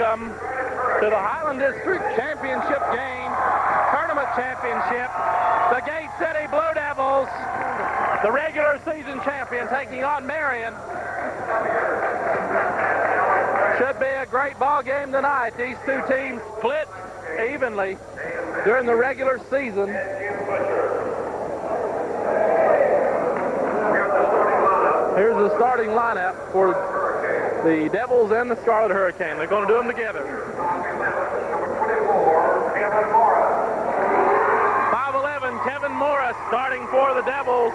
welcome to the Highland District Championship game, Tournament Championship. The Gate City Blue Devils, the regular season champion, taking on Marion. Should be a great ball game tonight. These two teams split evenly during the regular season. Here's the starting lineup for the Devils and the Scarlet Hurricane. They're going to do them together. 5'11", Kevin Morris starting for the Devils.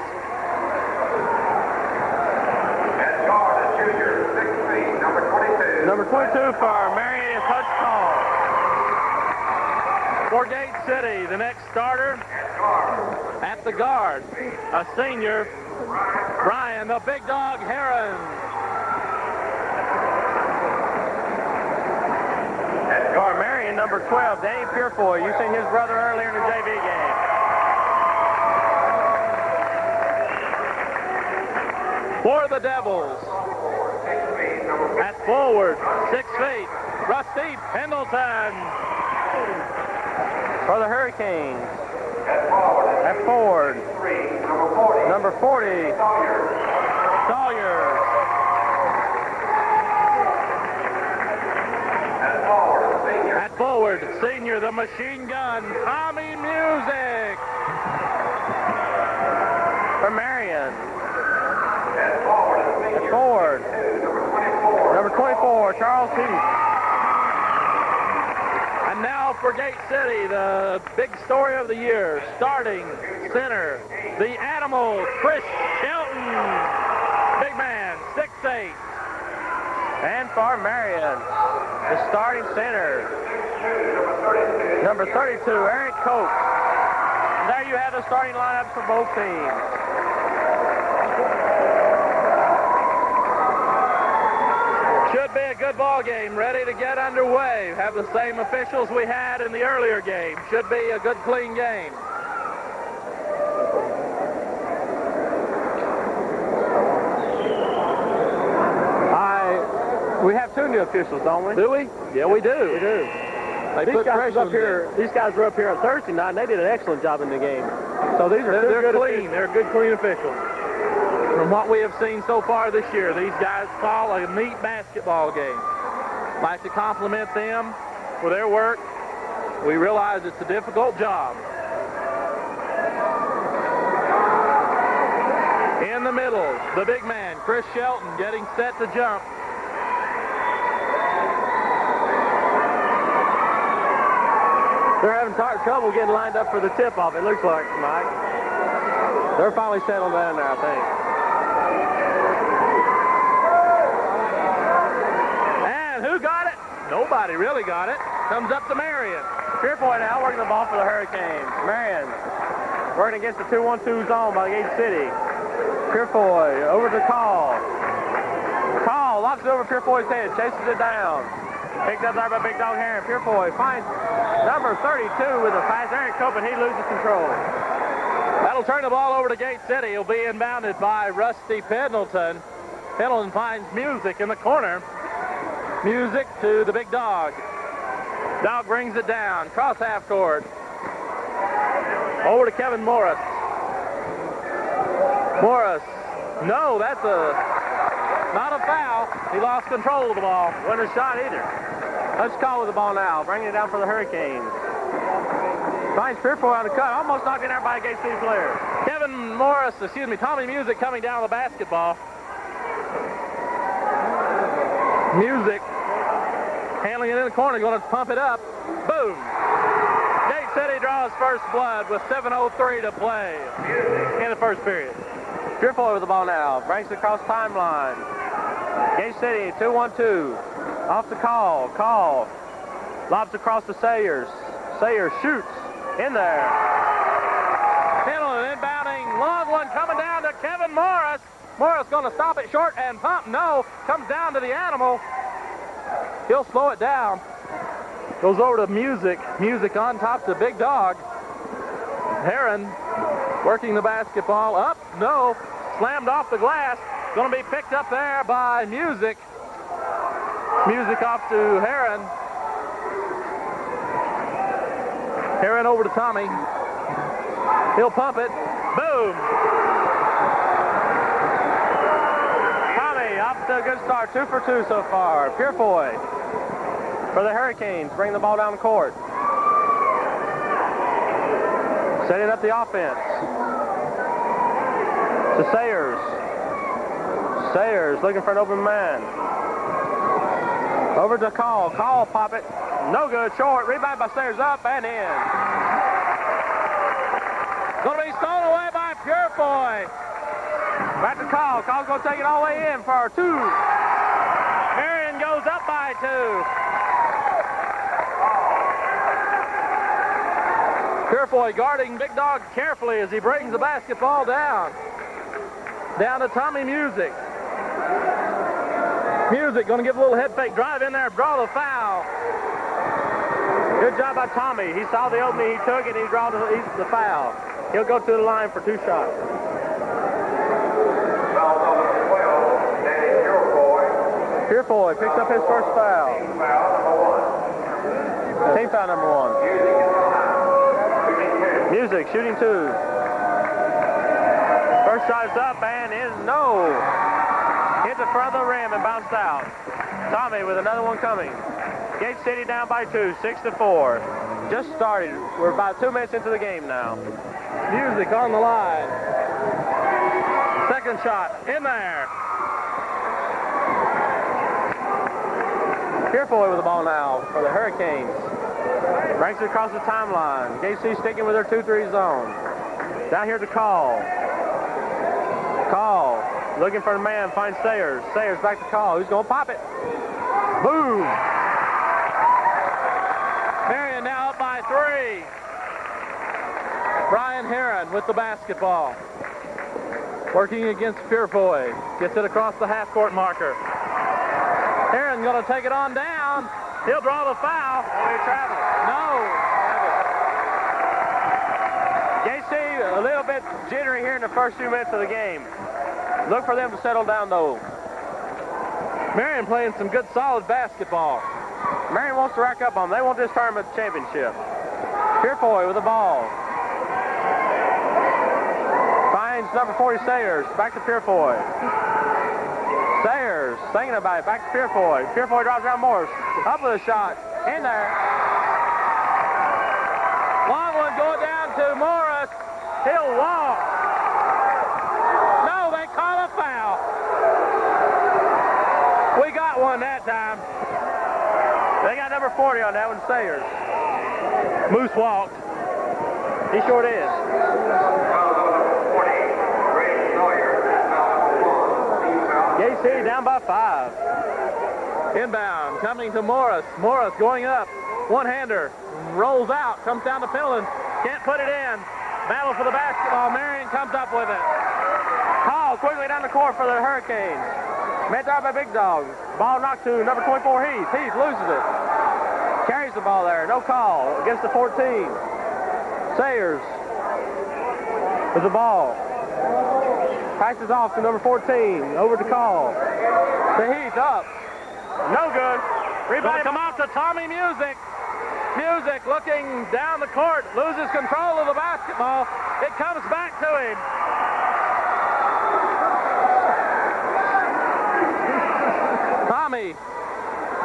Number 22 for Marion is Hutch Call. For Gate City, the next starter at the guard, a senior, Brian, the big dog, Heron. At guard, Marion, number 12, Dave Purefoy. You've seen his brother earlier in the JV game. For the Devils, at forward, 6 feet, Rusty Pendleton. For the Hurricanes, at forward, number 40, Sawyer. At forward, senior, the machine gun, Tommy Music. For Marion. At forward, number 24, Charles Heath. And now for Gate City, the big story of the year, starting center, the animal, Chris Shelton. Big man, 6'8". And for Marion, the starting center, number 32, Eric Coates. And there you have the starting lineup for both teams. Should be a good ball game, ready to get underway. Have the same officials we had in the earlier game. Should be a good, clean game. We have two new officials, don't we? Do we? Yeah, we do. We do. These guys were up here on Thursday night, and they did an excellent job in the game. So they're clean. They're good, clean officials. From what we have seen so far this year, these guys call a neat basketball game. Like to compliment them for their work. We realize it's a difficult job. In the middle, the big man, Chris Shelton, getting set to jump. They're having trouble getting lined up for the tip-off, it looks like, Mike. They're finally settled down there, I think. And who got it? Nobody really got it. Comes up to Marion. Purefoy now working the ball for the Hurricanes. Marion working against the 2-1-2 zone by Gate City. Purefoy over to Call. Call locks it over Purefoy's head, chases it down. Picked up there by Big Dog Heron. Purefoy finds number 32 with a pass. Eric Cope, and he loses control. That'll turn the ball over to Gate City. He'll be inbounded by Rusty Pendleton. Pendleton finds Music in the corner. Music to the big dog. Dog brings it down. Cross half court. Over to Kevin Morris. Morris. No, that's not a foul. He lost control of the ball. Wasn't a shot either. Let's call with the ball now. Bringing it down for the Hurricanes. Finds Purefoy on the cut. Almost knocked in there by a Gate City player. Tommy Music coming down the basketball. Music handling it in the corner. Going to pump it up. Boom. Gate City draws first blood with 7:03 to play in the first period. Purefoy with the ball now. Brings it across timeline. Gate City, 2-1-2. Off the Call. Call. Lobs across to Sayers. Sayers shoots. In there. Pendleton inbounding. Long one coming down to Kevin Morris. Morris going to stop it short and pump. No. Comes down to the animal. He'll slow it down. Goes over to Music. Music on top to Big Dog. Heron working the basketball. Up. No. Slammed off the glass. Going to be picked up there by Music. Music off to Heron. Heron over to Tommy. He'll pump it. Boom! Tommy off to a good start. 2 for 2 so far. Purefoy for the Hurricanes. Bring the ball down the court. Setting up the offense. To Sayers. Sayers looking for an open man. Over to Call. Call, pop it. No good. Short. Rebound by Sayers. Up and in. Going to be stolen away by Purefoy. Back to Call. Call's going to take it all the way in for 2. Marion goes up by 2. Purefoy guarding Big Dog carefully as he brings the basketball down. Down to Tommy Music. Music going to give a little head fake drive in there, draw the foul. Good job by Tommy. He saw the opening, he took it, he drew the foul. He'll go to the line for 2 shots. Purefoy picks up his first foul. Team foul number 1. Music shooting 2. First shot is up and is no. Hit the front of the rim and bounced out. Tommy with another one coming. Gate City down by 2, 6-4. Just started. We're about 2 minutes into the game now. Music on the line. Second shot in there. Purefoy with the ball now for the Hurricanes. Brings it across the timeline. Gate City sticking with their 2-3 zone. Down here to Call. Call. Looking for the man, finds Sayers. Sayers back to Call. Who's going to pop it? Boom! Marion now up by 3. Brian Heron with the basketball. Working against Purefoy. Gets it across the half-court marker. Heron going to take it on down. He'll draw the foul. We're traveling. No. JC a little bit jittery here in the first 2 minutes of the game. Look for them to settle down, though. Marion playing some good, solid basketball. Marion wants to rack up on them. They want this tournament championship. Purefoy with the ball. Finds number 40, Sayers. Back to Purefoy. Sayers thinking about it. Back to Purefoy. Purefoy drives around Morris. Up with a shot. In there. Long one going down to Morris. He'll walk. No, they call a foul. We got one that time. They got number 40 on that one, Sayers. Moose walked. He sure did. JC down by 5. Inbound, coming to Morris. Morris going up. One-hander. Rolls out. Comes down to Finland. Can't put it in. Battle for the basketball. Marion comes up with it. Call quickly down the court for the Hurricanes. Met out by Big Dog. Ball knocked to number 24, Heath. Heath loses it. Carries the ball there. No call against the 14. Sayers with the ball. Passes off to number 14. Over to Call. To Heath up. No good. Rebound come out to Tommy Music. Music looking down the court. Loses control of the basketball. It comes back to him. Tommy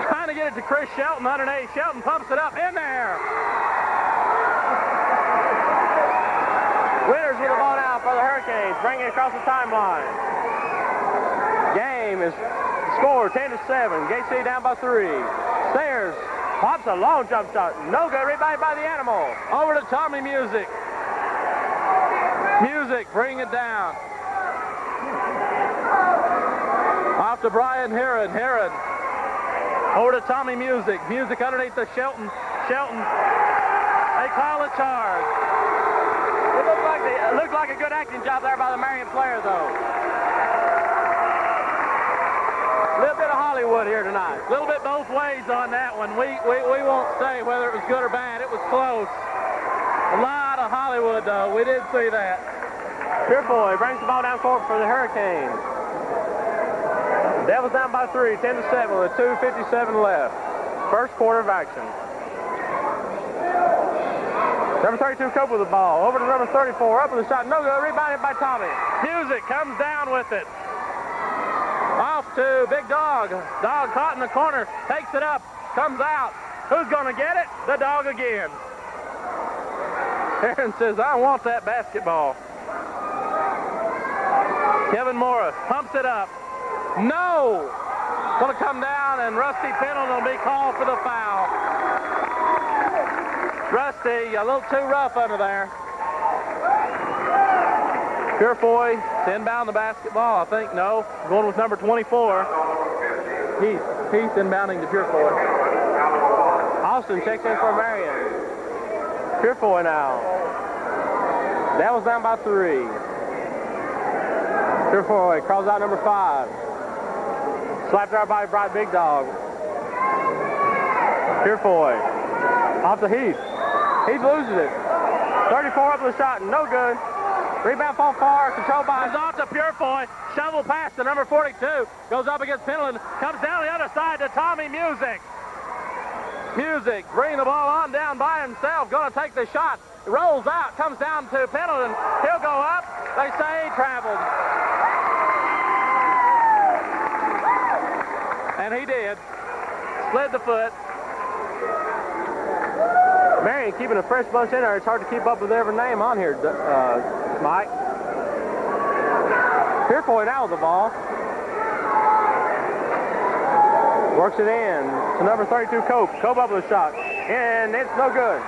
trying to get it to Chris Shelton underneath. Shelton pumps it up in there. Winters with the ball now for the Hurricanes. Bringing it across the timeline. Game is scored 10-7. Gate City down by 3. Sayers pops a long jump shot. No good. Rebounded by the Animal. Over to Tommy Music. Music bring it down. Off to Brian Heron. Heron over to Tommy Music. Music underneath the Shelton. Shelton. They call a charge. It looked like a good acting job there by the Marion player, though. A little bit of Hollywood here tonight. A little bit both ways on that one. We won't say whether it was good or bad. It was close. A lot of Hollywood, though. We did see that. Purefoy brings the ball down court for the Hurricanes. Devils down by 3, 10-7 with 2:57 left. First quarter of action. Number 32, Cope with the ball. Over to number 34, up with the shot. No good. Rebounded by Tommy. Music comes down with it. Off to Big Dog. Dog caught in the corner. Takes it up. Comes out. Who's going to get it? The Dog again. Aaron says, I want that basketball. Kevin Morris pumps it up. No! Going to come down, and Rusty Pendleton will be called for the foul. Rusty, a little too rough under there. Purefoy to inbound the basketball, I think. No, going with number 24. Heath inbounding to Purefoy. Austin checks in for Marion. Purefoy now. That was down by 3. Purefoy crawls out number 5. Slapped out by Big Dog. Purefoy. Off to Heath. Heath loses it. 34 up with the shot. No good. Rebound fall far. Controlled by... Comes off to Purefoy. Shovel pass to number 42. Goes up against Pendleton. Comes down the other side to Tommy Music. Music bringing the ball on down by himself. Going to take the shot. Rolls out. Comes down to Pendleton. He'll go up. They say he traveled. And he did. Slid the foot. Marion keeping a fresh bunch in there. It's hard to keep up with every name on here, Mike. Purefoy now with the ball. Works it in to number 32, Cope. Cope up with a shot. And it's no good.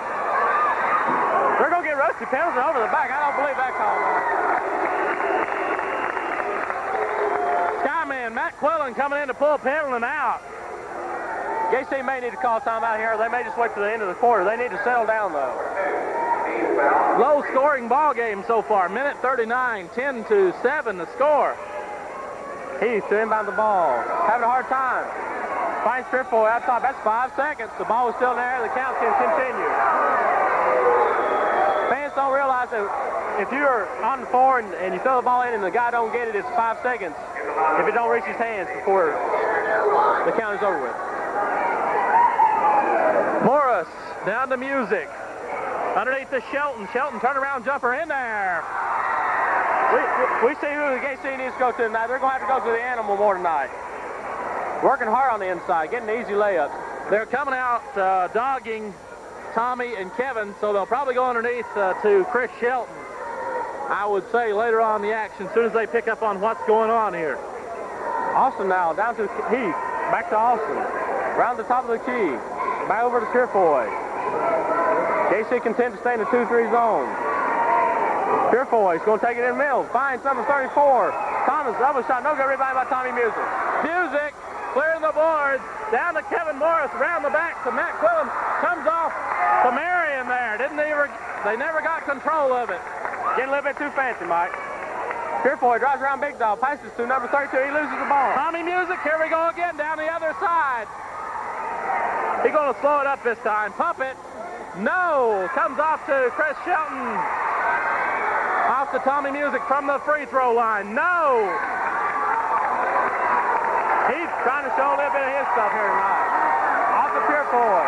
They're going to get Rusty Pendleton over the back. I don't believe that call. Skyman, Matt Quillen coming in to pull Pendleton out. JC may need to call timeout here. They may just wait to the end of the quarter. They need to settle down, though. Low-scoring ball game so far. Minute 39, 10-7 the score. Heath to inbound the ball. Having a hard time. Finds Purefoy out top. That's 5 seconds. The ball is still there. The count can continue. Fans don't realize that if you're on the floor and you throw the ball in and the guy don't get it, it's 5 seconds. If it don't reach his hands before the count is over with. Morris down to Music. Underneath the Shelton. Shelton turnaround jumper in there. We see who the KC needs to go to tonight. They're going to have to go to the Animal more tonight. Working hard on the inside, getting easy layups. They're coming out dogging Tommy and Kevin, so they'll probably go underneath to Chris Shelton. I would say later on in the action, as soon as they pick up on what's going on here. Austin now down to Heath. Back to Austin. Round the top of the key. Back over to Purefoy. KC content to stay in the 2-3 zone. Purefoy's going to take it in the middle. Finds number 34. Thomas, double shot. No good. Rebound by Tommy Music. Music clearing the boards. Down to Kevin Morris. Around the back to Matt Quillen. Comes off to Marion there. They never got control of it. Getting a little bit too fancy, Mike. Purefoy drives around Big Dog. Passes to number 32. He loses the ball. Tommy Music. Here we go again down the other side. He's going to slow it up this time. Pump it. No. Comes off to Chris Shelton. Off to Tommy Music from the free throw line. No. He's trying to show a little bit of his stuff here tonight. Off to Purefoy.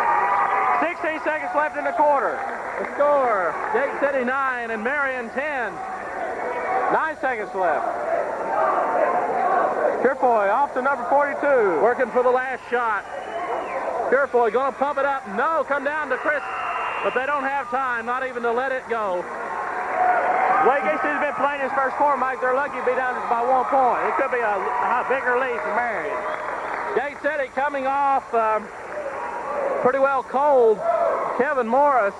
16 seconds left in the quarter. The score, Jake City 9 and Marion 10. 9 seconds left. Purefoy off to number 42. Working for the last shot. Purefoy going to pump it up. No, come down to Chris. But they don't have time, not even to let it go. The way KC's been playing this first quarter, Mike, they're lucky to be down just by 1 point. It could be a bigger lead for Marion. Jake City coming off pretty well cold. Kevin Morris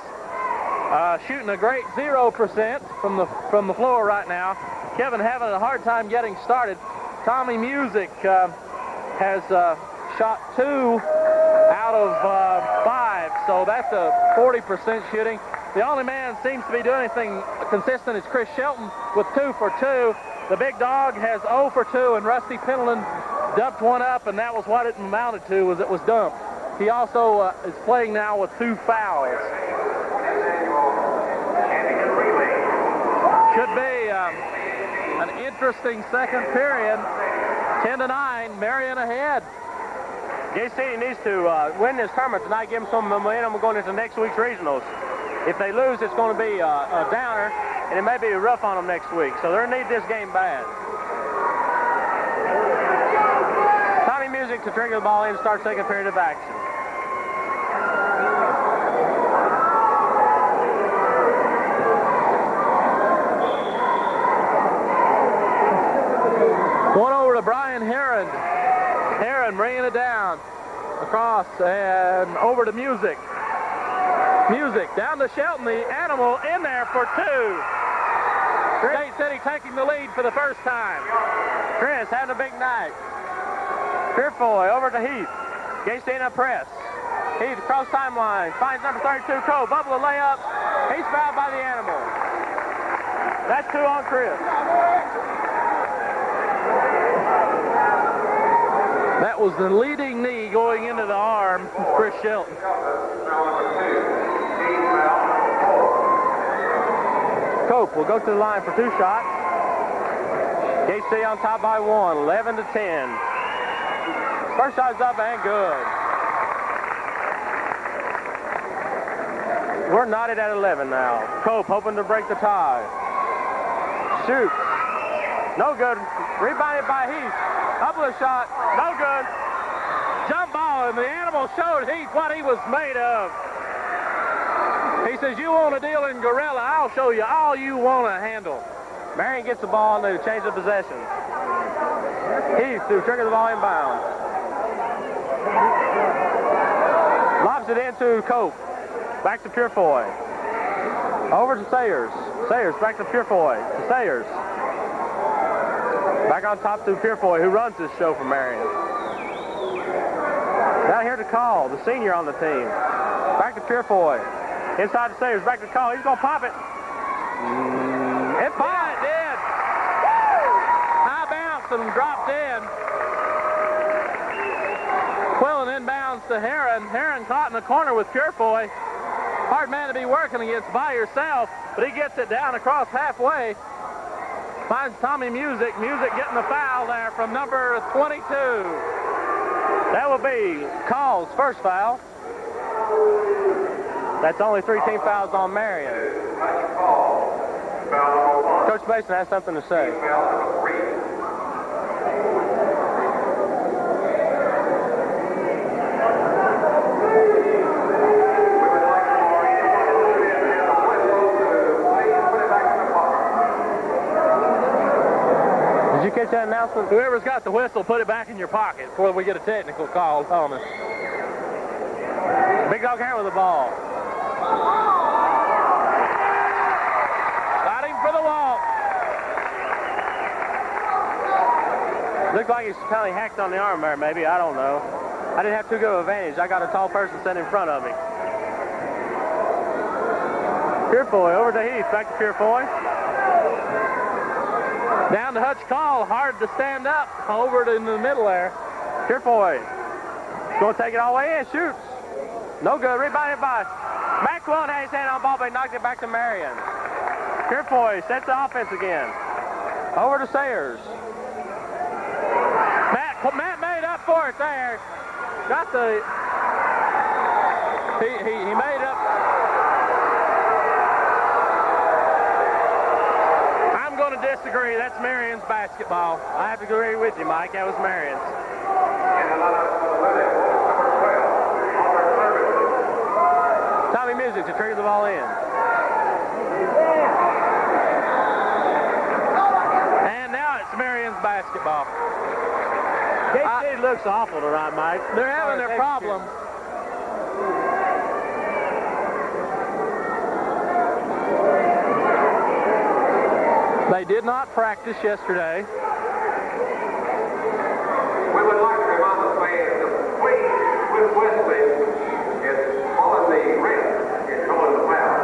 shooting a great 0% from the floor right now. Kevin having a hard time getting started. Tommy Music has shot 2 out of 5, so that's a 40% shooting. The only man seems to be doing anything consistent is Chris Shelton with 2 for 2. The Big Dog has 0 for 2, and Rusty Pendleton dumped one up, and that was what it amounted to, was it was dumped. He also is playing now with 2 fouls. Should be an interesting second period. 10-9, Marion ahead. Gate City needs to win this tournament tonight, give them some momentum going into next week's regionals. If they lose, it's going to be a downer, and it may be rough on them next week. So they need this game bad. Tommy Music to trigger the ball in and start second period of action. One over to Brian Heron. Heron bringing it down. Across and over to Music. Music down to Shelton. The Animal in there for two. Gate City taking the lead for the first time. Chris having a big night. Purefoy over to Heath. Gate City in a press. Heath across timeline. Finds number 32, Cole. Bubble a layup. He's fouled by the Animal. That's two on Chris. That was the leading knee going into the arm of Chris Shelton. Cope will go to the line for two shots. Gate City on top by one, 11-10. First shot's up and good. We're knotted at 11 now. Cope hoping to break the tie. Shoots. No good. Rebounded by Heath. Up with a shot. No good. Jump ball, and the Animal showed Heath what he was made of. He says, you want to deal in gorilla, I'll show you all you want to handle. Marion gets the ball and they change the possession. Heath to trigger the ball inbound. Lobs it into Cope. Back to Purefoy. Over to Sayers. Sayers back to Purefoy. To Sayers. Back on top to Purefoy, who runs this show for Marion. Down here to Call, the senior on the team. Back to Purefoy. Inside to Sayers, back to Call. He's going to pop it. It did. High bounce and dropped in. Quillen inbounds to Heron. Heron caught in the corner with Purefoy. Hard man to be working against by yourself, but he gets it down across halfway. Finds Tommy Music. Music getting the foul there from number 22. That will be Call's first foul. That's only 3 team fouls on Marion. Coach Mason has something to say. Did you catch that announcement? Whoever's got the whistle, put it back in your pocket before we get a technical call on us. Big Dog Heron with the ball. Got him for the wall. Looked like he's kind of hacked on the arm there, maybe. I don't know. I didn't have too good of advantage. I got a tall person sitting in front of me. Purefoy over to Heath. Back to Purefoy. Down to Hutch Call. Hard to stand up. Over to in the middle there. Purefoy. Going to take it all the way in. Shoots. No good. Rebounded by Matt Quillen. Had his hand on the ball, but he knocked it back to Marion. Purefoy sets the offense again. Over to Sayers. Matt made up for it there. Got the... He made up. I'm going to disagree. That's Marion's basketball. I have to agree with you, Mike. That was Marion's. Tommy Music to trigger the ball in. And now it's Marion's basketball. Gate City looks awful tonight, Mike. They're having their problems. They did not practice yesterday. We would like to remind the fans that please, with Wesley, is on the wrist in calling the foul.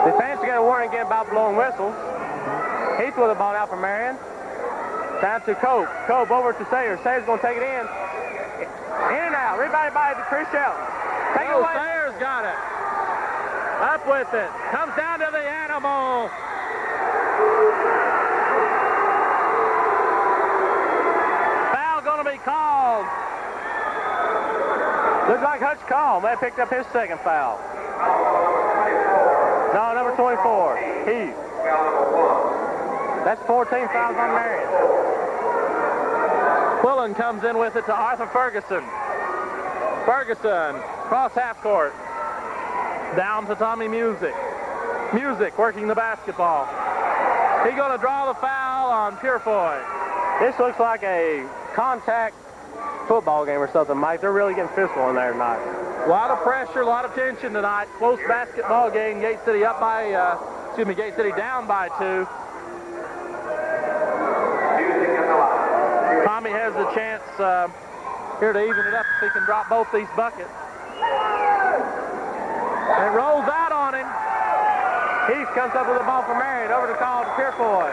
The fans get a warning again about blowing whistles. Heath with the ball out for Marion. Down to Cope. Cope over to Sayers. Sayers going to take it in. In and out. Rebounded by Chris Shelton. Take it away. Sayers got it. Up with it. Comes down to the Animal. Foul going to be called. Looks like Hutch called. May have picked up his second foul. No, number 24. Heath. That's 14 fouls on Marion. Quillen comes in with it to Arthur Ferguson. Ferguson, cross half court. Down to Tommy Music. Music working the basketball. He's going to draw the foul on Purefoy. This looks like a contact football game or something, Mike. They're really getting physical in there tonight. A lot of pressure, a lot of tension tonight. Close basketball game. Gate City up by, Gate City down by 2. Tommy has a chance here to even it up if he can drop both these buckets. And it rolls out on him. Heath comes up with the ball for Marion. Over to call to Purefoy.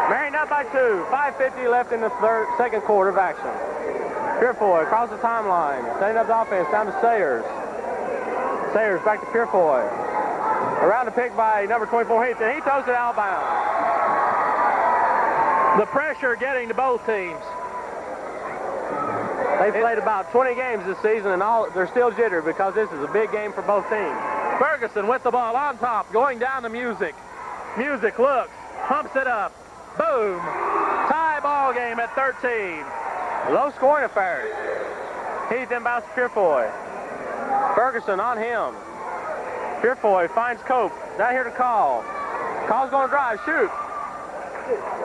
Marion up by 2. 5:50 left in the second quarter of action. Purefoy across the timeline. Setting up the offense down to Sayers. Sayers back to Purefoy. Around the pick by number 24 Heath, and he throws it out of bounds. The pressure getting to both teams. They've played about 20 games this season, and they're still jittery because this is a big game for both teams. Ferguson with the ball on top, going down to Music. Music looks, pumps it up. Boom. Tie ball game at 13. Low scoring affair. Heath inbounds to Purefoy. Ferguson on him. Purefoy finds Cope. Down here to Call. Call's going to drive, shoot.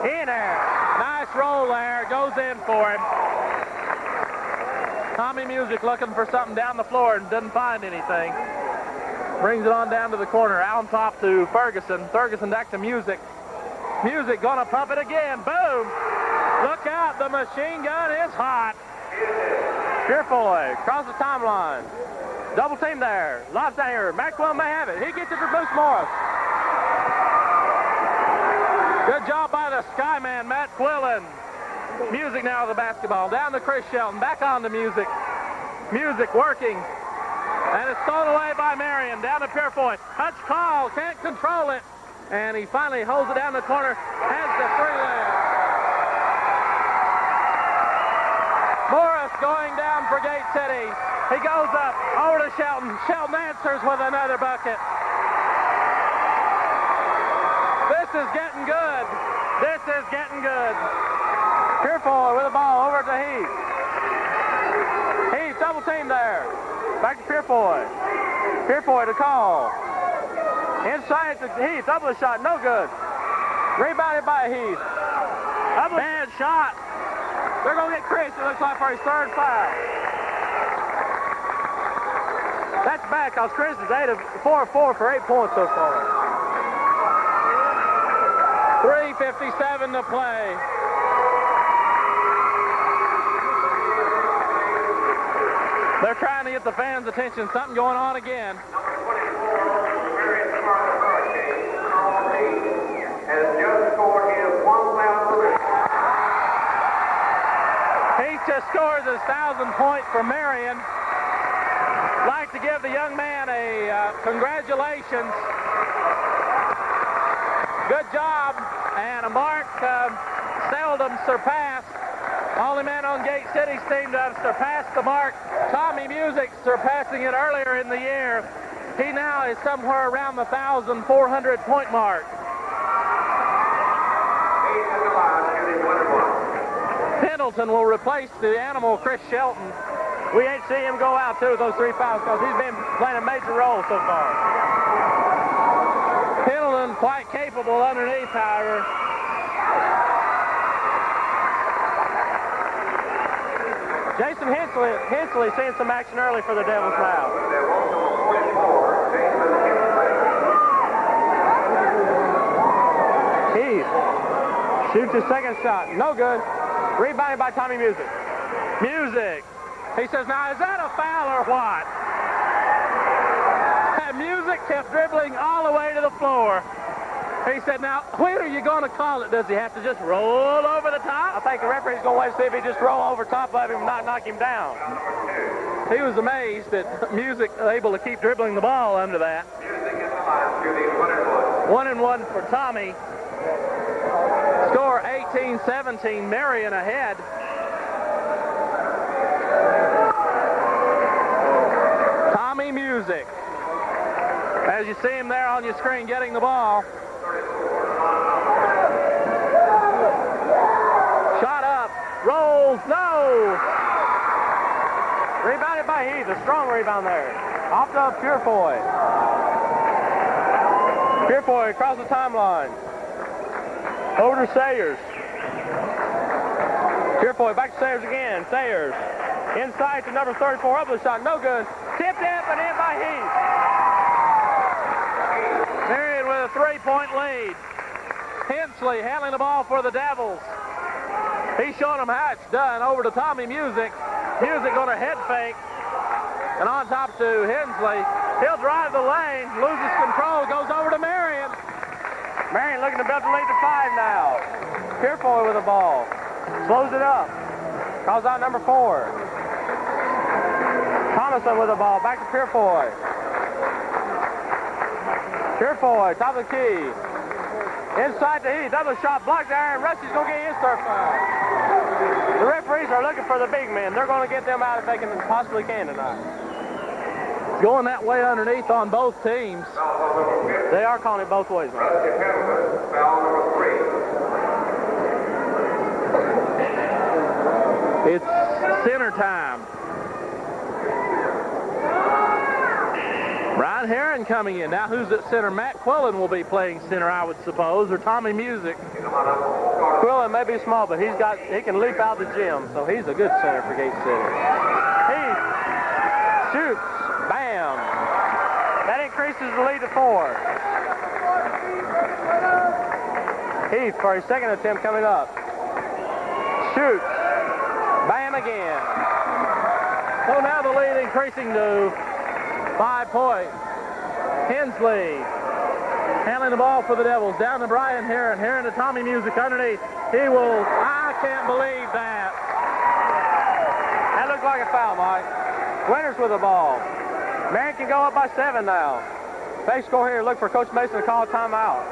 In there. Nice roll there, goes in for him. Tommy Music looking for something down the floor and doesn't find anything. Brings it on down to the corner, on top to Ferguson. Ferguson back to Music. Music gonna pump it again, boom! Look out, the machine gun is hot. Purefoy across the timeline. Double team there. Lobs down here. Maxwell may have it. He gets it for Bruce Morris. Good job by the Skyman, Matt Quillen. Music now with the basketball. Down to Chris Shelton. Back on to Music. Music working. And it's thrown away by Marion. Down to Purefoy. Hutch call. Can't control it. And he finally holds it down the corner. Has the three there. Morris going down for Gate City. He goes up over to Shelton. Shelton answers with another bucket. This is getting good. This is getting good. Purefoy with the ball over to Heath. Heath double team there. Back to Purefoy. Purefoy to Call. Inside to Heath. Double shot. No good. Rebounded by Heath. Bad shot. They're going to get Chris, it looks like, for his third foul. That's back because Chris is 4 of 4 for 8 points so far. 3:57 to play. They're trying to get the fans' attention. Something going on again. Has just scored his 1,000th. He just scores his 1,000th point for Marion. Like to give the young man a congratulations. Good job, and a mark seldom surpassed. Only man on Gate City's team to have surpassed the mark. Tommy Music surpassing it earlier in the year. He now is somewhere around the 1,400 point mark. Pendleton will replace the animal Chris Shelton. We ain't seen him go out, too, with those 3 fouls because he's been playing a major role so far. Pendleton quite capable underneath, however. Jason Hensley seeing some action early for the Devils now. Heath shoots his second shot. No good. Rebounded by Tommy Music. Music. He says, now, is that a foul or what? And Music kept dribbling all the way to the floor. He said, now, when are you going to call it? Does he have to just roll over the top? I think the referee's going to wait to see if he just roll over top of him and not knock him down. He was amazed that Music able to keep dribbling the ball under that. 1-1 for Tommy. Score 18-17, Marion ahead. Tommy Music, as you see him there on your screen, getting the ball. Shot up, rolls, no! Rebounded by Heath, a strong rebound there. Off to Purefoy. Purefoy across the timeline. Over to Sayers. Purefoy back to Sayers again. Sayers inside to number 34, up the shot, no good. Tipped up and in by Heath. Marion with a 3-point lead. Hensley handling the ball for the Devils. He's showing them how it's done. Over to Tommy Music. Music on a head fake. And on top to Hensley. He'll drive the lane, loses control, goes over to Marion. Marion looking to build the lead to 5 now. Purefoy with the ball. Slows it up. Calls out number 4. Thomason with the ball. Back to Purefoy. Purefoy, top of the key. Inside to Heath. Double shot blocked there, and Rusty's going to get his third foul. The referees are looking for the big men. They're going to get them out if they can possibly can tonight. It's going that way underneath on both teams. They are calling it both ways, man. Foul number 3. It's center time. Brian Herron coming in. Now who's at center? Matt Quillen will be playing center, I would suppose, or Tommy Music. Quillen may be small, but he can leap out the gym, so he's a good center for Gate City. He shoots. Bam. That increases the lead to 4. Heath for his second attempt coming up. Shoots. Bam again. So now the lead increasing to 5 points. Hensley handling the ball for the Devils. Down to Brian Herron. Herron to Tommy Music underneath. He will, I can't believe that. That looked like a foul, Mike. Winters with the ball. Marion can go up by 7 now. They score here. Look for Coach Mason to call a timeout.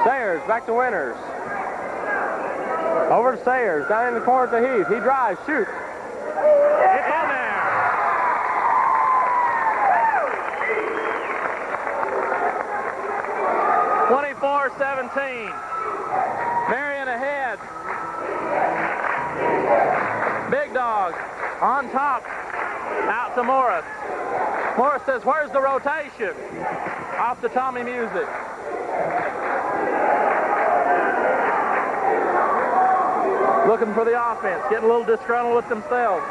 Sayers back to Winters. Over to Sayers. Down in the corner to Heath. He drives, shoots. It's in there. 24-17. Marion ahead. Big Dog on top. Out to Morris. Morris says, where's the rotation? Off to Tommy Music. Looking for the offense. Getting a little disgruntled with themselves.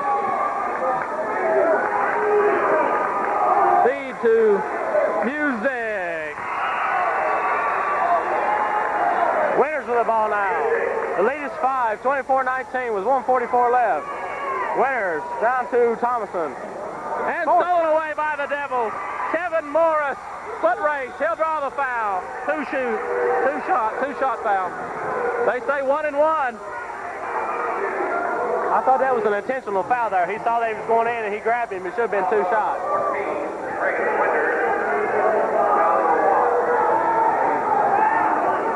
Feed to Music. Winters with the ball now. The lead is 5, 24-19 with 1:44 left. Winters down to Thomason. And stolen away by the Devils. Kevin Morris, foot race. He'll draw the foul. Two shot foul. They say 1 and 1. I thought that was an intentional foul there. He saw they was going in and he grabbed him. It should have been 2 shots.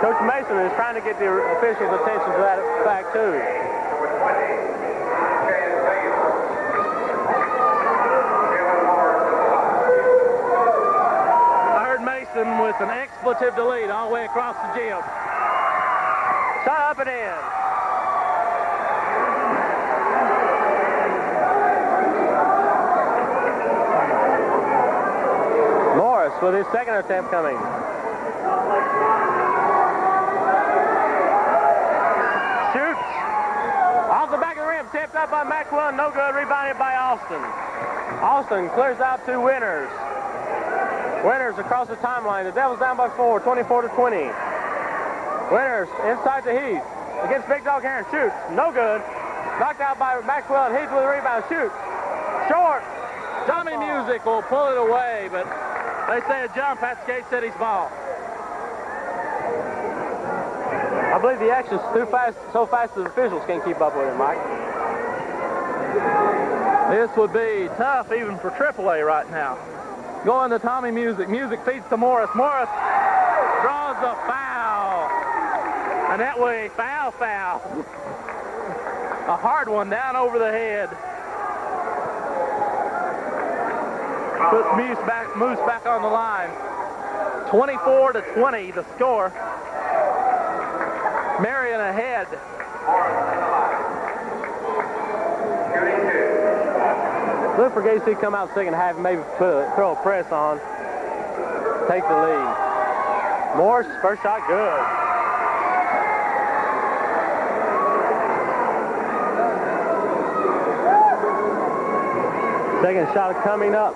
Coach Mason is trying to get the officials' attention to that fact, too. I heard Mason with an expletive delete all the way across the gym. Shot up and in. Morris with his second attempt coming. Shoots. Off the back of the rim. Tipped up by Macquillan. No good. Rebounded by Austin. Austin clears out 2 Winters. Winters across the timeline. The Devils down by 4, 24-20. Winters inside to Heath. Against Big Dog Herron. Shoots. No good. Knocked out by Macquillan. Heath with a rebound. Shoots. Short. Tommy Music will pull it away, but they say a jump. That's Gate City's ball. I believe the action's too fast, so fast the officials can't keep up with it, Mike. This would be tough even for AAA right now. Going to Tommy Music. Music feeds to Morris. Morris draws the foul. And that way, foul. A hard one down over the head. Puts Moose back on the line. 24-20 the score. Marion ahead. Look for KC come out second half and maybe throw a press on. Take the lead. Morse, first shot good. Second shot coming up.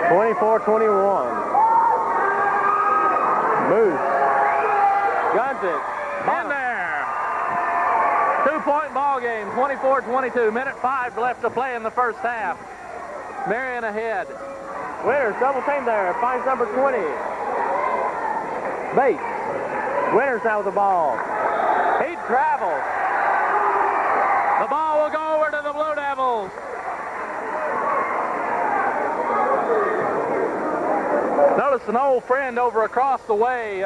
24-21. Moose. Guns it. In there. 2-point ball game, 24-22. Minute 5 left to play in the first half. Marion ahead. Winters double team there. Finds number 20. Bates. Winters now with the ball. He travels. The ball will go over to the Blue Devils. Notice an old friend over across the way.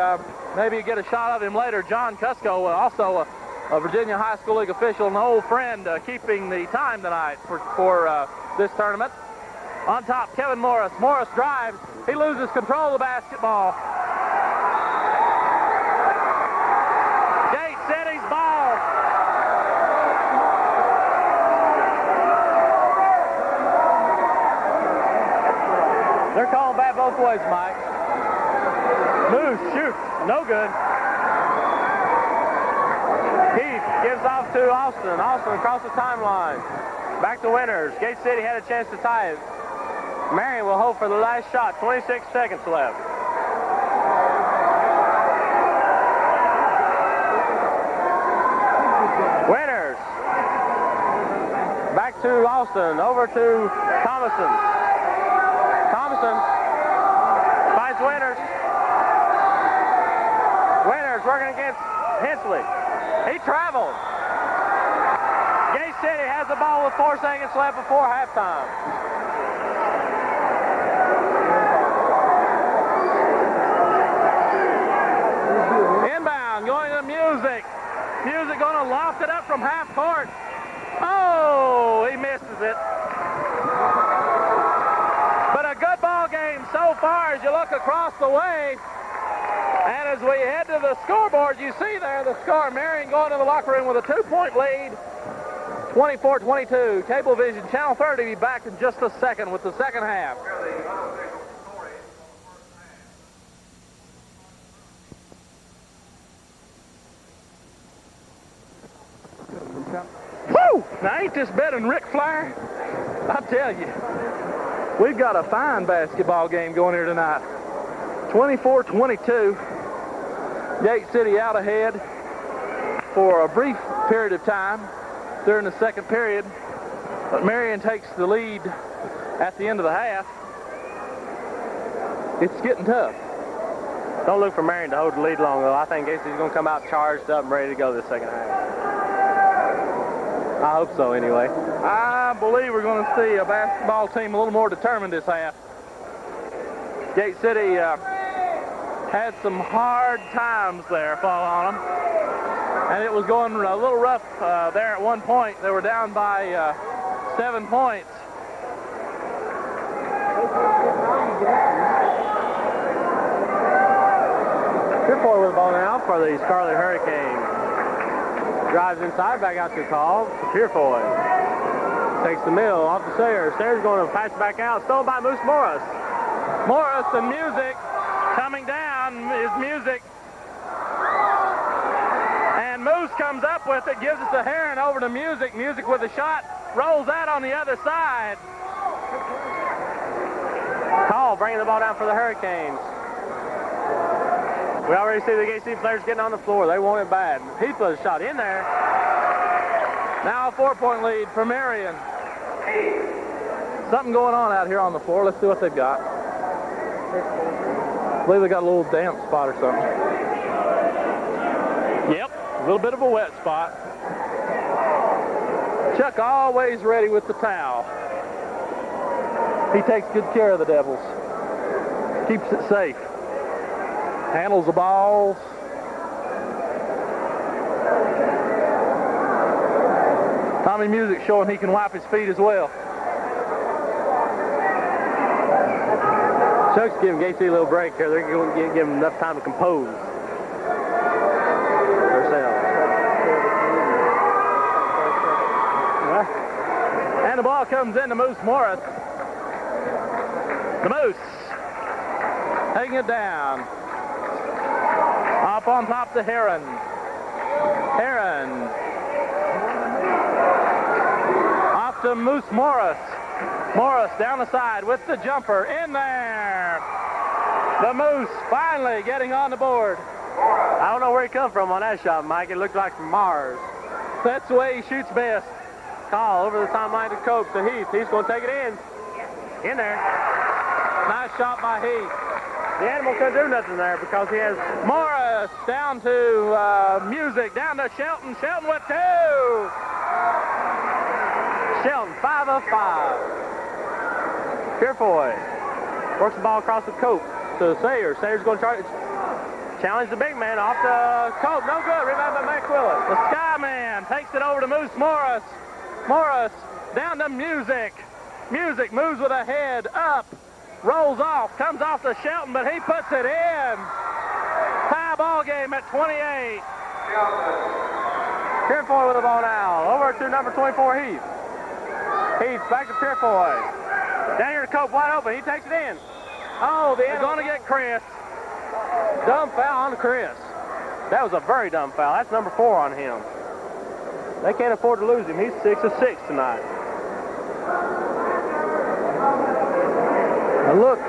Maybe you get a shot of him later. John Cusco, also a Virginia High School League official, an old friend, keeping the time tonight for this tournament. On top, Kevin Morris. Morris drives. He loses control of the basketball. Gate City's ball. They're calling back both ways, Mike. Moose shoots. No good. Heath gives off to Austin. Austin across the timeline. Back to Winters. Gate City had a chance to tie it. Marion will hold for the last shot. 26 seconds left. Winters. Back to Austin. Over to Thomason. Thomason finds Winters. Winters working against Hensley. He traveled. Gate City has the ball with 4 seconds left before halftime. Inbound, going to Music. Music going to loft it up from half court. Oh, he misses it. But a good ball game so far as you look across the way. And as we head to the scoreboard, you see there the score. Marion going to the locker room with a 2-point lead. 24-22. Cablevision Channel 30 be back in just a second with the second half. Woo! Now ain't this better than Ric Flair? I tell you, we've got a fine basketball game going here tonight. 24-22. Gate City out ahead for a brief period of time during the second period, but Marion takes the lead at the end of the half. It's getting tough. Don't look for Marion to hold the lead long, though. I think Gate City's going to come out charged up and ready to go this second half. I hope so, anyway. I believe we're going to see a basketball team a little more determined this half. Gate City had some hard times there fall on them, and it was going a little rough there at one point. They were down by 7 points. Purefoy with the ball now for the Scarlet Hurricanes. Drives inside, back out to call. Purefoy takes the middle off the Sayers. Sayers going to pass back out. Stolen by Moose Morris. Morris and Music coming down is Music. And Moose comes up with it, gives it to Heron over to Music. Music with a shot, rolls out on the other side. Call bringing the ball down for the Hurricanes. We already see the Gate City players getting on the floor. They want it bad. He put a shot in there. Now a 4-point lead for Marion. Something going on out here on the floor. Let's see what they've got. I believe they got a little damp spot or something. Yep, a little bit of a wet spot. Chuck always ready with the towel. He takes good care of the Devils. Keeps it safe. Handles the ball. Tommy Music showing he can wipe his feet as well. Chuck's giving Gates a little break here. They're going to give him enough time to compose themselves. And the ball comes in to Moose Morris. The Moose taking it down. Up on top to Heron. Heron. Off to Moose Morris. Morris down the side with the jumper in there. The Moose finally getting on the board. I don't know where he come from on that shot, Mike. It looked like from Mars. That's the way he shoots best. Call over the timeline to Cope to Heath. He's going to take it in. In there. Nice shot by Heath. The animal couldn't do nothing there because he has... Morris down to Music, down to Shelton. Shelton with two. Shelton, 5 of 5. Purefoy works the ball across the Cope to Sayers. Sayers going to try to challenge the big man off the Cope. No good. Rebound by McQuillan. The Skyman takes it over to Moose Morris. Morris down to Music. Music moves with a head up. Rolls off. Comes off to Shelton, but he puts it in. Tie ball game at 28. Purefoy with the ball now. Over to number 24, Heath. Heath back to Purefoy. Down here to Cope, wide open. He takes it in. Oh, they're going to get Chris. Dumb foul on Chris. That was a very dumb foul. That's number 4 on him. They can't afford to lose him. He's 6 of 6 tonight. Now look,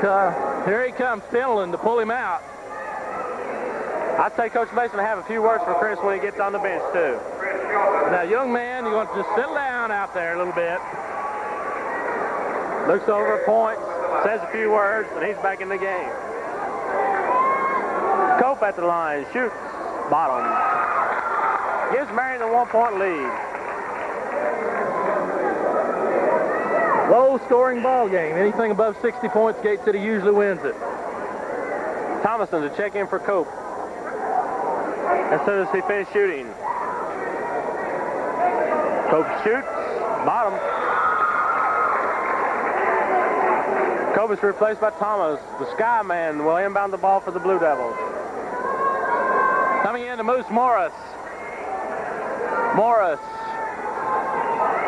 here he comes, Finland, to pull him out. I'd say Coach Mason will have a few words for Chris when he gets on the bench, too. Now, young man, you're going to just settle down out there a little bit. Looks over, points, says a few words, and he's back in the game. Cope at the line, shoots, bottom. Gives Marion the 1-point lead. Low-scoring ball game. Anything above 60 points, Gate City usually wins it. Thomason to check in for Cope as soon as he finished shooting. Cope shoots, bottom. Cope is replaced by Thomas. The Skyman will inbound the ball for the Blue Devils. Coming in to Moose Morris. Morris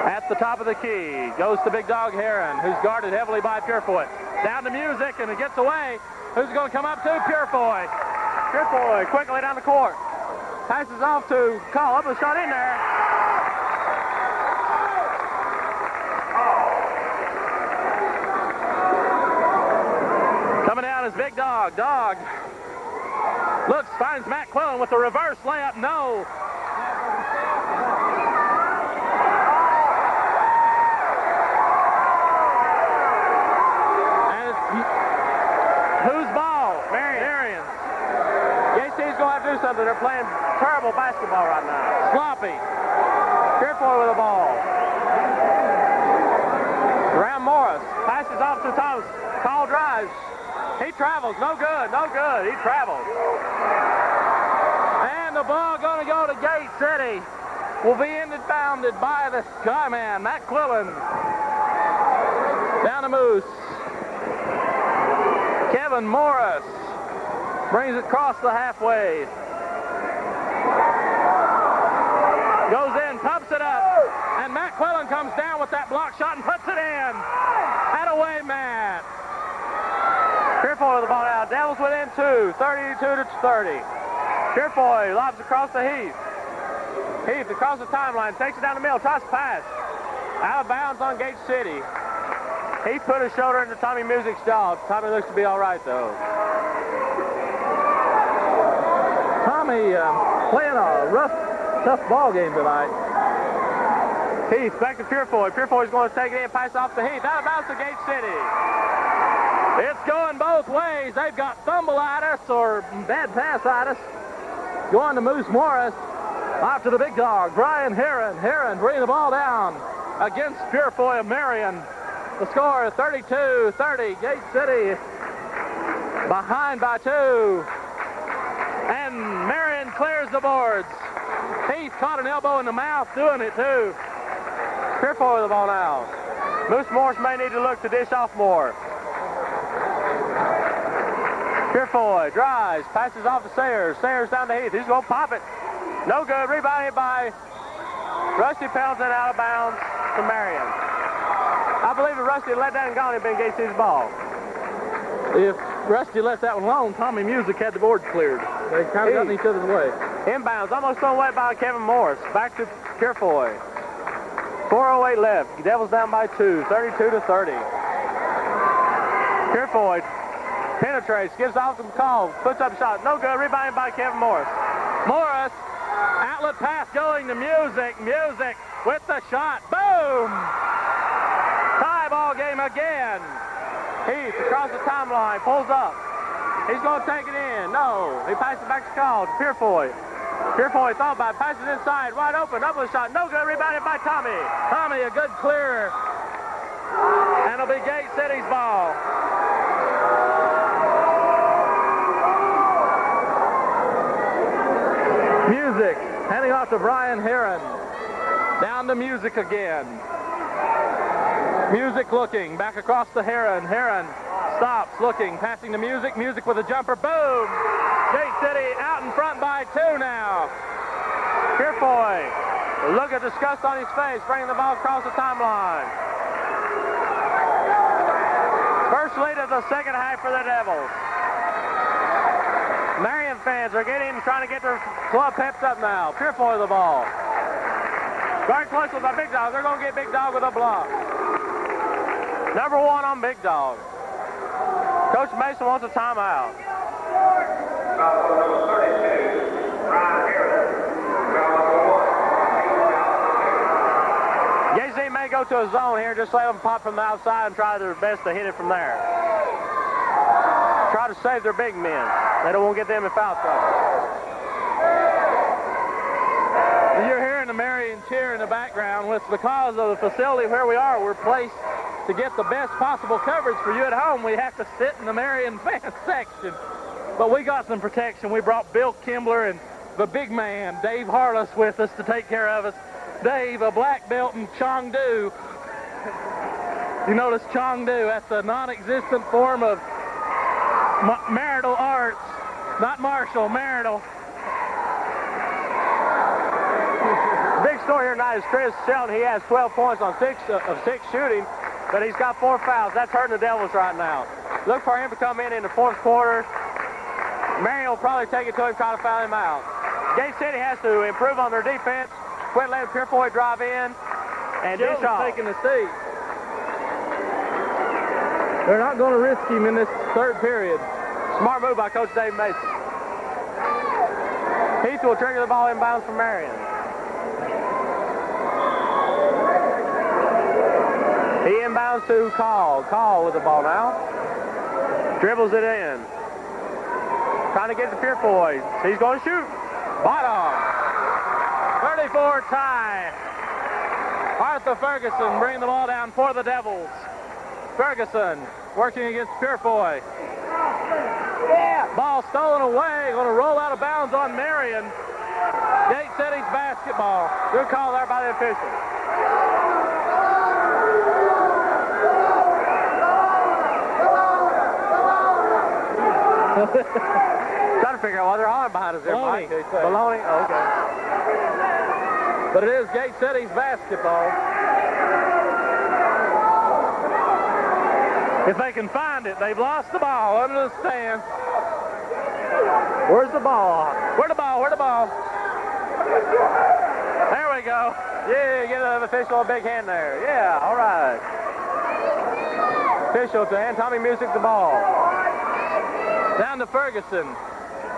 at the top of the key. Goes to Big Dog Heron, who's guarded heavily by Purefoy. Down to Music, and it gets away. Who's going to come up to? Purefoy. Purefoy quickly down the court. Passes off to Call. Up a shot in there. Coming down is Big Dog. Dog looks, finds Matt Quillen with the reverse layup. No. And it's whose ball? Marion's. JC's going to have to do something. They're playing terrible basketball right now. Sloppy. Purefoy with the ball. Around Morris. Passes off to Thomas. Call drives. He travels. No good. No good. He travels. And the ball going to go to Gate City. Will be inbounded by the Skyman, Matt Quillen. Down to Moose. Kevin Morris brings it across the halfway. Goes in, pumps it up. And Matt Quillen comes down with that block shot and puts it in. That away, Matt. Purefoy with the ball now. Devils within 2. 32-30. Purefoy lobs across the Heath. Heath across the timeline. Takes it down the middle. Tries to pass. Out of bounds on Gate City. He put his shoulder into Tommy Music's jaw. Tommy looks to be all right, though. Tommy playing a rough, tough ball game tonight. Heath back to Purefoy. Purefoy's going to take it in, pass off to Heath. Out of bounds to Gate City. It's going both ways. They've got fumbleitis or bad passitis. Going to Moose Morris. Off to the big dog, Brian Heron. Heron bringing the ball down against Purefoy of Marion. The score is 32-30. Gate City behind by 2. And Marion clears the boards. Heath caught an elbow in the mouth doing it too. Purefoy with the ball now. Moose Morris may need to look to dish off more. Purefoy drives, passes off to Sayers. Sayers down to Heath. He's going to pop it. No good. Rebounded by Rusty Pendleton, out of bounds to Marion. I believe if Rusty let that and gone, it'd been Gate City's ball. If Rusty left that one alone, Tommy Music had the boards cleared. They kind of got in each other's way. Inbounds, almost thrown away by Kevin Morris. Back to Purefoy. 4:08 left. Devils down by 2, 32-30. Purefoy penetrates, gives off the call, puts up a shot. No good. Rebounded by Kevin Morris. Morris, outlet pass going to Music. Music with the shot. Boom! Tie ball game again. Heath across the timeline, pulls up. He's going to take it in. No. He passes back to call to Purefoy. Purefoy thought about it, passes inside, wide open, up with a shot. No good, rebounded by Tommy. Tommy, a good clearer. And it'll be Gate City's ball. Music, handing off to Brian Heron. Down to Music again. Music looking, back across to Heron. Heron stops, looking, passing to Music. Music with a jumper, boom! Gate City out in front by 2 now. Purefoy, look at disgust on his face, bringing the ball across the timeline. First lead of the second half for the Devils. Marion fans are getting, trying to get their club pepped up now. Purefoy the ball. Guard close with a Big Dog. They're going to get Big Dog with a block. Number 1 on Big Dog. Coach Mason wants a timeout. Foul number 32, Brian Harris. Foul number 1. Jay-Z may go to a zone here, just let them pop from the outside and try their best to hit it from there. Try to save their big men. They don't want to get them in foul trouble. You're hearing the Marion cheer in the background. It's because of the facility where we are. We're placed to get the best possible coverage for you at home. We have to sit in the Marion fan section. But we got some protection. We brought Bill Kimbler and the big man, Dave Harless, with us to take care of us. Dave, a black belt in Chongdu. You notice Chongdu, that's a non-existent form of marital arts. Not martial, marital. Big story here tonight is Chris Shelton. He has 12 points on 6 of 6 shooting, but he's got 4 fouls. That's hurting the Devils right now. Look for him to come in the 4th quarter. Marion will probably take it to him, try to foul him out. Gate City has to improve on their defense. Quit letting Purefoy drive in and dish off. Taking the seat. They're not going to risk him in this 3rd period. Smart move by Coach Dave Mason. Heath will trigger the ball inbounds from Marion. He inbounds to Call. Call with the ball now. Dribbles it in. Trying to get to Purefoy. He's going to shoot. Bottom. 34 tie. Arthur Ferguson bringing the ball down for the Devils. Ferguson working against Purefoy. Ball stolen away. Going to roll out of bounds on Marion. Gate City's basketball. Good call there by the official. Trying to figure out why they're hollering behind us there, Mike. Baloney. Oh, okay. But it is Gate City's basketball. If they can find it, they've lost the ball under the stands. Where's the ball? Where the ball? Where the ball? There we go. Yeah, give the official a big hand there. Yeah, all right. Official to hand Tommy Music the ball. Down to Ferguson.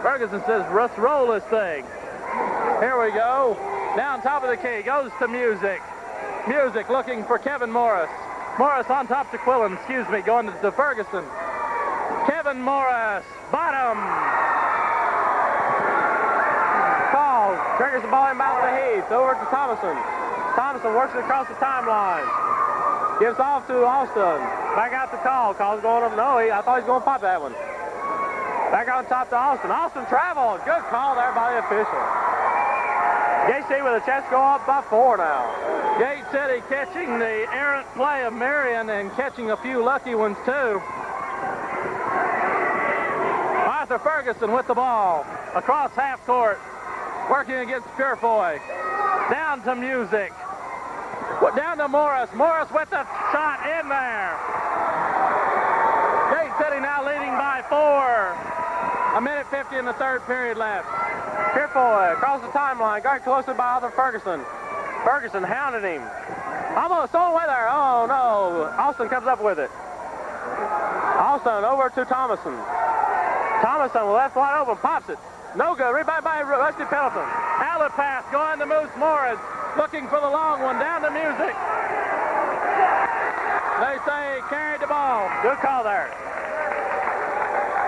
Ferguson says, let's roll this thing. Here we go. Down top of the key. Goes to Music. Music looking for Kevin Morris. Morris on top to Quillen. Excuse me. Going to Ferguson. Kevin Morris. Bottom. Call. Triggers the ball inbound to Heath. Over to Thomason. Thomason works it across the timeline. Gives off to Austin. Back out to Call. Call's going up. No, I thought he was going to pop that one. Back on top to Austin. Austin traveled. Good call there by the official. Gate City with a chance to go up by 4 now. Gate City catching the errant play of Marion and catching a few lucky ones too. Arthur Ferguson with the ball across half court, working against Purefoy. Down to Music. Down to Morris. Morris with the shot in there. Gate City now leading by 4. 1:50 in the third period left. Purefoy across the timeline, guarded closely by Arthur Ferguson. Ferguson hounded him. Almost all the way there. Oh no. Austin comes up with it. Austin over to Thomason. Thomason with left wide open, pops it. No good. Rebound by Rusty Pendleton. Outlet pass going to Moose Morris. Looking for the long one. Down to Music. They say he carried the ball. Good call there.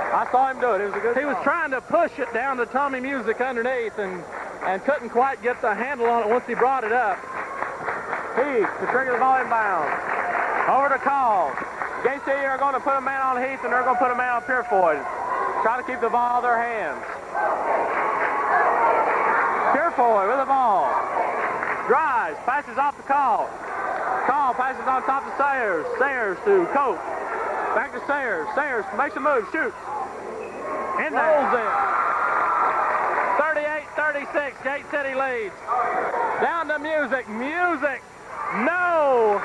I saw him do it. It was a good He was trying to push it down to Tommy Music underneath and couldn't quite get the handle on it once he brought it up. Heath to trigger the ball inbound. Over to Call. Gate City are going to put a man on Heath and they're going to put a man on Purefoy. Try to keep the ball in their hands. Purefoy with the ball. Drives, passes off to Call. Call passes on top to Sayers. Sayers to Cope. Back to Sayers. Sayers makes a move, shoots. In there. Rolls it. 38-36, Gate City leads. Down to Music. Music, no.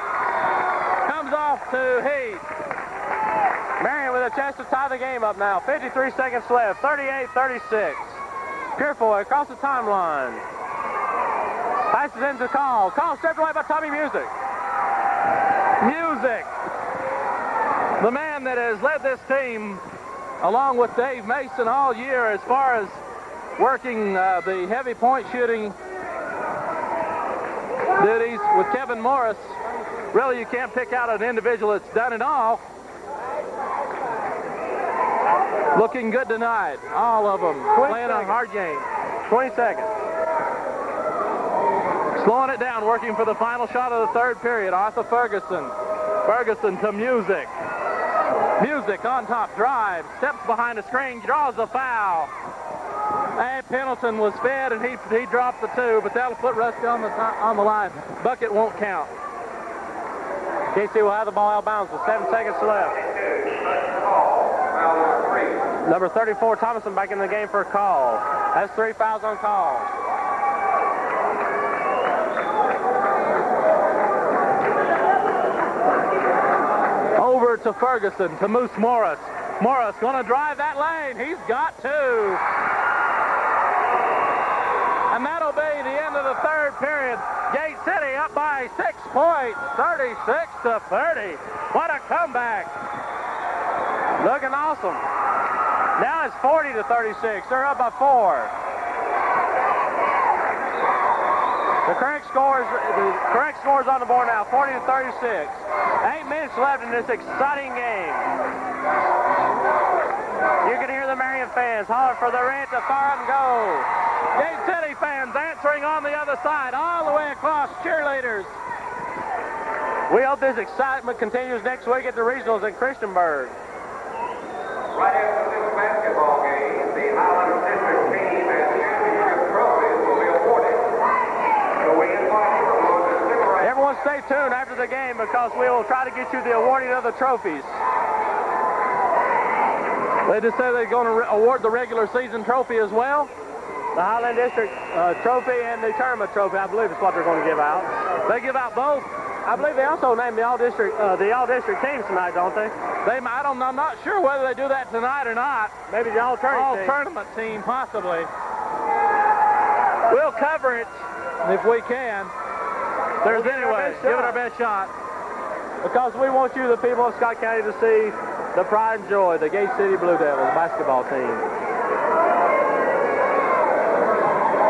Comes off to Heath. Marion with a chance to tie the game up now. 53 seconds left. 38-36. Purefoy across the timeline. Passes into Call. Call stripped away by Tommy Music. Music, the man that has led this team along with Dave Mason all year as far as working the heavy point shooting duties with Kevin Morris. Really, you can't pick out an individual that's done it all. Looking good tonight, all of them playing a hard game. 20 seconds. Slowing it down, working for the final shot of the third period. Arthur Ferguson. Ferguson to Music. Music on top, drive, steps behind the screen, draws a foul. And Pendleton was fed, and he dropped the 2, but that'll put Rusty on the line. Bucket won't count. KC will have the ball out of bounds with 7 seconds left. Number 34, Thomason, back in the game for a call. That's 3 fouls on Call. Over to Ferguson, to Moose Morris. Morris going to drive that lane. He's got to. And that'll be the end of the third period. Gate City up by 6 points, 36-30. What a comeback. Looking awesome. Now it's 40-36. They're up by 4. The correct scores on the board now, 40-36. 8 minutes left in this exciting game. You can hear the Marion fans holler for the red to fire and go. Gate City fans answering on the other side, all the way across, cheerleaders. We hope this excitement continues next week at the regionals in Christiansburg. Right after this basketball game, the Highlands District team and championship trophies will be awarded. So we invite everyone to stick around. Everyone stay tuned after the game because we will try to get you the awarding of the trophies. They just say they're going to award the regular season trophy as well. The Highland District trophy and the tournament trophy, I believe, is what they're going to give out. They give out both. I believe they also named the all-district teams tonight, don't they? I'm not sure whether they do that tonight or not. Maybe the all-tournament team, possibly. We'll cover it if we can. There's anyway, give it our best shot. Because we want you, the people of Scott County, to see the pride and joy, the Gate City Blue Devils basketball team.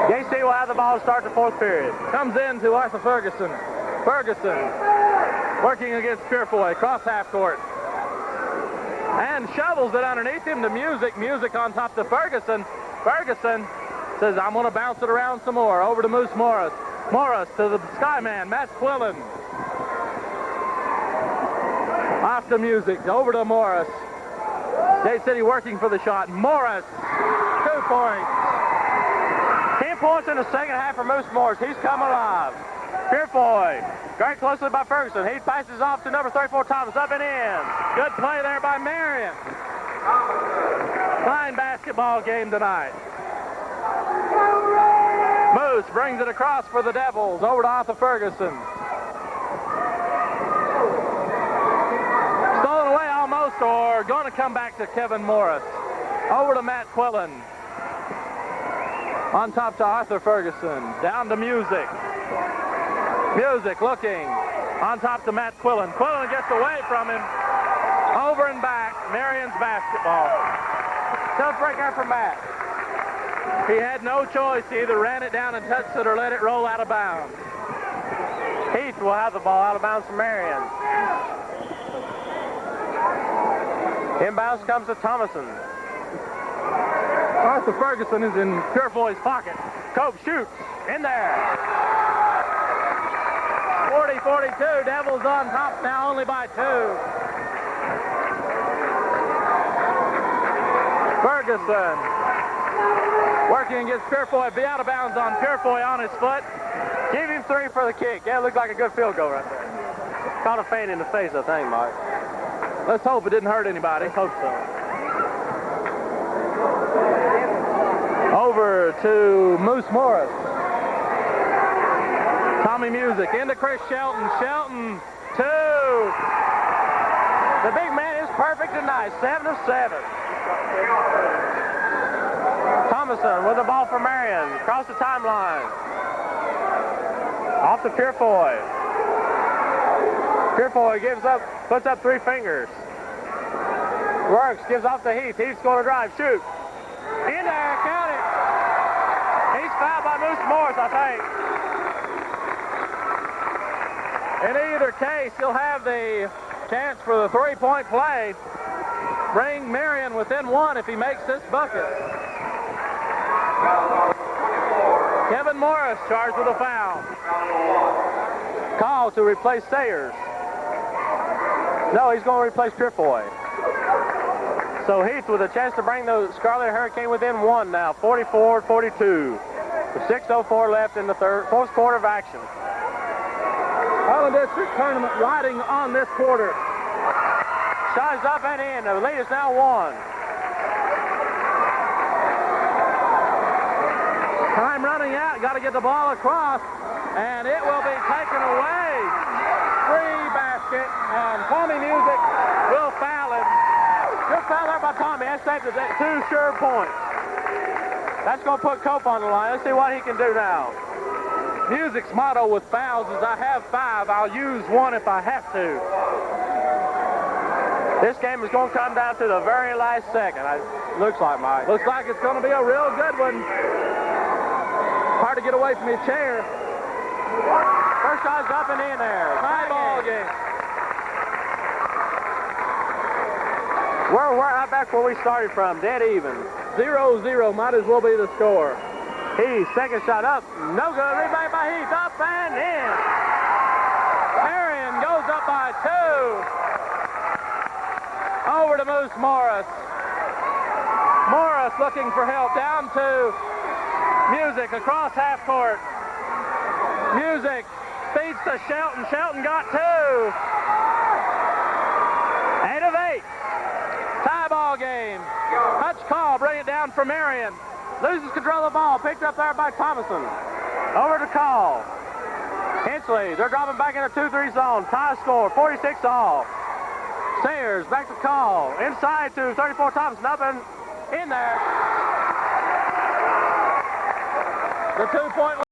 Gate City will have the ball to start the fourth period. Comes in to Arthur Ferguson. Ferguson working against Purefoy, cross half court. And shovels it underneath him to Music. Music on top to Ferguson. Ferguson says, I'm going to bounce it around some more. Over to Moose Morris. Morris to the Skyman, Matt Quillen. Off to Music, over to Morris. Gate City working for the shot. Morris, 2 points. 10 points in the second half for Moose Morris. He's come alive. Purefoy, guarded closely by Ferguson. He passes off to number 34, Thomas, up and in. Good play there by Marion. Fine basketball game tonight. Moose brings it across for the Devils, over to Arthur Ferguson. Stolen away almost, or going to come back to Kevin Morris. Over to Matt Quillen. On top to Arthur Ferguson. Down to Music. Music looking. On top to Matt Quillen. Quillen gets away from him. Over and back. Marion's basketball. Tough break there for Matt. He had no choice. He either ran it down and touched it or let it roll out of bounds. Heath will have the ball out of bounds for Marion. Inbounds comes to Thomason. Arthur Ferguson is in Purefoy's pocket. Cope shoots. In there. 40-42. Devils on top now only by 2. Ferguson working against Purefoy. Be out of bounds on Purefoy on his foot. Give him 3 for the kick. Yeah, it looked like a good field goal right there. Caught a feint in the face, I think, Mike. Let's hope it didn't hurt anybody. Let's hope so. Over to Moose Morris. Tommy Music into Chris Shelton. Shelton, 2. The big man is perfect tonight, 7 of 7. Thomason with the ball for Marion. Across the timeline. Off to Purefoy. Purefoy gives up, puts up 3 fingers. Works, gives off to Heath. Heath's going to drive, shoot. In there, count it. He's fouled by Moose Morris, I think. In either case, he'll have the chance for the 3-point play. Bring Marion within 1 if he makes this bucket. Kevin Morris charged with a foul. Call to replace Sayers. No, he's going to replace Purefoy. So Heath with a chance to bring the Scarlet Hurricane within 1 now, 44-42. With 6:04 left in the fourth quarter of action. Highland District tournament riding on this quarter. Shot is up and in. The lead is now 1. Time running out. Got to get the ball across, and it will be taken away. Free basket, and Tommy Music will foul him. Good foul there by Tommy. That saved the 2 sure points. That's going to put Cope on the line. Let's see what he can do now. Music's motto with fouls is I have 5. I'll use 1 if I have to. This game is going to come down to the very last second. Looks like, Mike. Looks like it's going to be a real good one. Hard to get away from his chair. First shot's up and in there. Tie ball game. We're right back where we started from, dead even. 0-0 might as well be the score. Heath, second shot up, no good. Rebound by Heath, up and in. Marion goes up by 2. Over to Moose Morris. Morris looking for help. Down to Music across half court. Music feeds to Shelton. Shelton got 2. 8 of 8. Tie ball game. Touch call. Bring it down for Marion. Loses control of the ball. Picked up there by Thomason. Over to Call. Hensley, they're dropping back in a 2-3 zone. Tie score, 46 all. Sayers back to Call. Inside to 34 Thompson. Up and in there. The 2-point